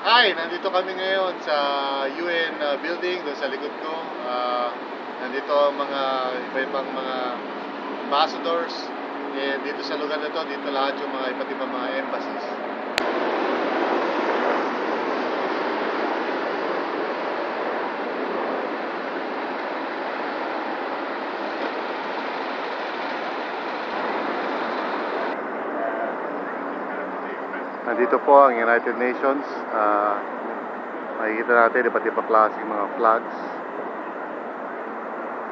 Hi, nandito kami ngayon sa UN building doon sa likod ko. Nandito ang mga iba-ibang mga ambassadors. Dito sa lugar na to, dito lahat yung mga iba't ibang mga embassies. Nandito po ang United Nations. Makikita natin iba't ibang klaseng mga flags.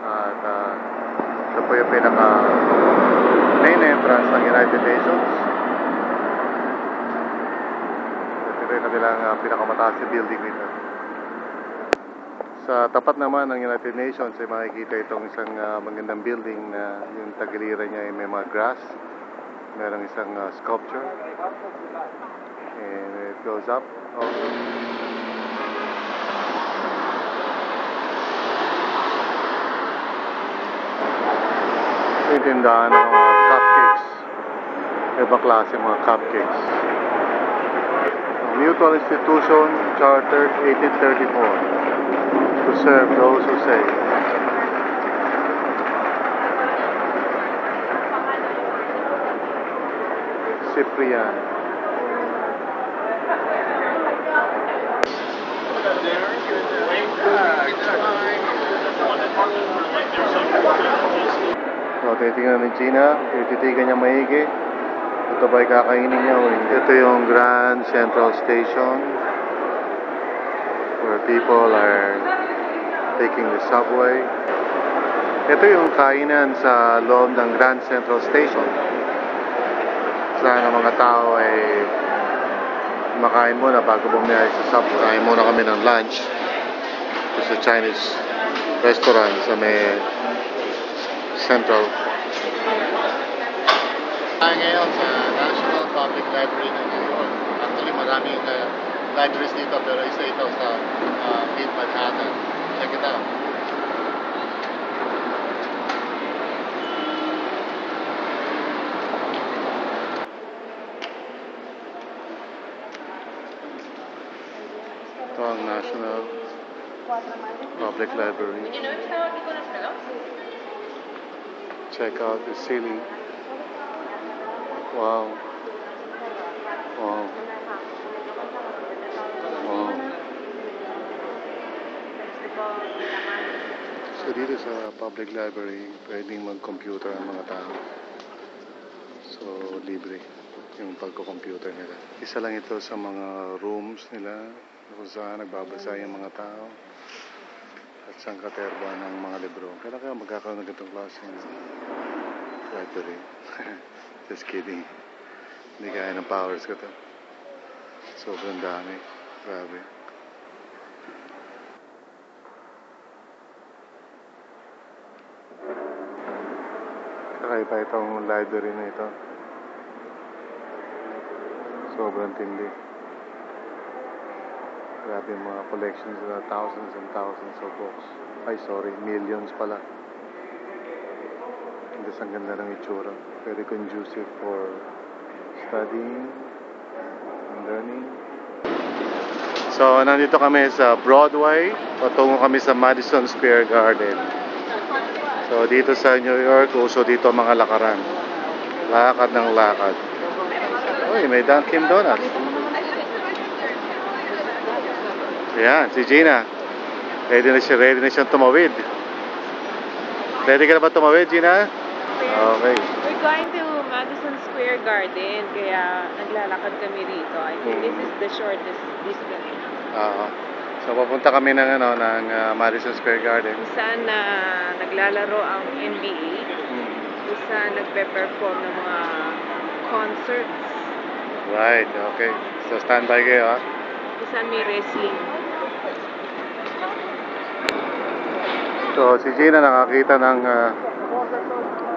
At ito po yung pinaka main entrance ng United Nations. Ito yung kanilang pinakamataas na building dito. Sa tapat naman ng United Nations ay makikita itong isang magandang building na yung tagiliran niya ay may mga grass. Merong isang sculpture. And it goes up also. Ito yung tindahan ng mga cupcakes. Ibang klase mga cupcakes. Mutual Institution Chartered 1834 to serve those who say. Cyprian. So, titingnan ni Gina, tititigan niya maigi. Ito ba'y kakainin niya o hindi? Ito yung Grand Central Station where people are taking the subway. Ito yung kainan sa loob ng Grand Central Station. Saan ang mga tao ay makain muna bago bumiyay sa subway. Kain muna kami ng lunch sa Chinese restaurant sa may Central. Tayo ngayon sa National Public Library ng New York. Actually maraming libraries dito pero isa ito sa Mid Manhattan. Check it out. Ito ang National Public Library. Check out the ceiling. Wow. Wow. Wow. So dito sa public library, pwedeng mag-computer ang mga tao. So libre yung pagko-computer nila. Isa lang ito sa mga rooms nila kung saan nagbabasa yung mga tao at sangkaterba ng mga libro. Kaya magkakaroon ng ganitong klaseng library. Just kidding. Hindi kaya ng powers ko to. Sobrang dami. Grabe. Kakaiba itong library na ito. Sobrang tindi. Grabe yung mga collections na thousands and thousands of books. Ay sorry, millions pala. Hindi ang ganda ng itsura. Very conducive for studying and learning. So, nandito kami sa Broadway. Patungo kami sa Madison Square Garden. So, dito sa New York, uso dito mga lakaran. Lakad ng lakad. Uy, may Dunkin Donuts. Ayan, si Gina. Ready na siyang tumawid. Ready ka na ba tumawid, Gina? Okay. We're going to Madison Square Garden, kaya naglalakad kami rito. I think this is the shortest distance. So papunta kami ng Madison Square Garden. Kung saan naglalaro ang NBA, kung saan nagpe-perform ng mga concerts. Right, okay. So standby kayo ha. Kung saan may wrestling. So si Gina nakakita ng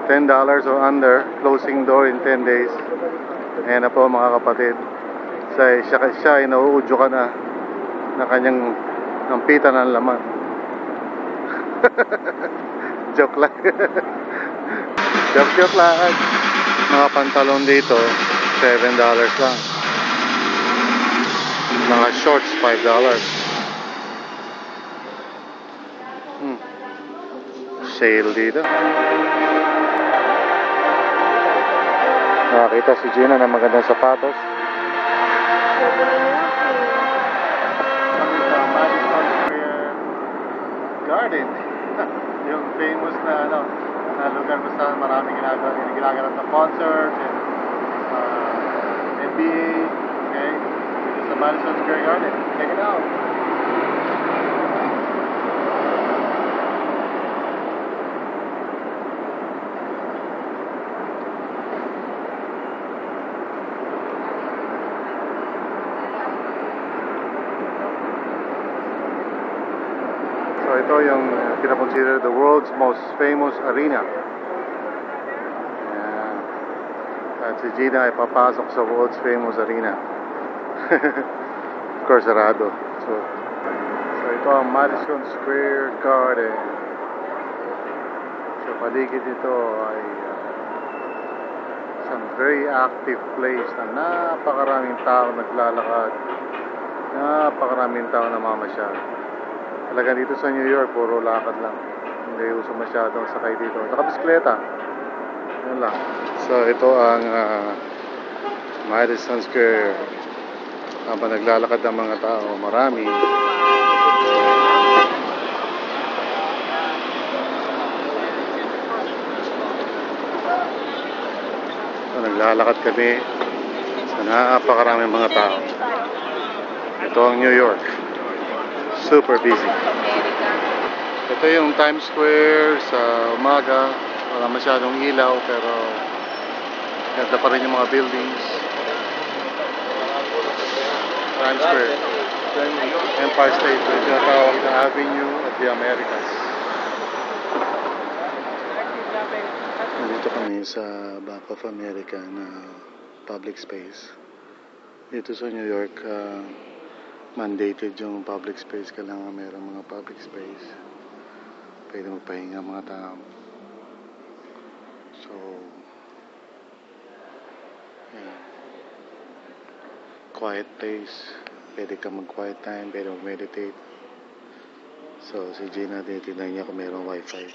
$10 or under, closing door in 10 days. Ayan na po mga kapatid. Siya ay nauudyo ka na kanyang nampitan ng laman. Joke lang. Joke lang. Mga pantalon dito $7 lang. Mga shorts, $5. Hmm. Sale dito. Nakakita si Gina ng magandang sapatos. Kami sa Madison Square Garden. Yung famous na lugar kung saan maraming ginagawa ng concerts and NBA. Okay? Dito sa Madison Square Garden. Check it out. So ito yung pinakonsider the world's most famous arena. Ayan. At si Gina ay papasok sa world's famous arena. Of course, sarado. So ito ang Madison Square Garden. Sa paligid nito ay isang very active place na napakaraming tao naglalakad. Napakaraming tao namamasyal. Talaga dito sa New York, puro lakad lang. Hindi uso masyadong sakay dito. Nakabisikleta. Yun lang. So, ito ang Madison Square. Habang naglalakad ang mga tao, marami. So, naglalakad kami sa napakaraming mga tao. Ito ang New York. Super busy. Ito yung Times Square sa umaga. Wala masyadong ilaw pero ganda pa rin yung mga buildings. Times Square. Then Empire State. Ito yung tinatawag na Avenue of the Americas. Nandito kami sa Bank of America na public space. Dito sa New York, mandated yung public space. Kailangan mayroong mga public space. Pwede magpahinga mga tao. So, yeah. Quiet place. Pwede ka mag-quiet time. Pwede mag-meditate. So, si Gina, tinitignan niya kung mayroong wifi.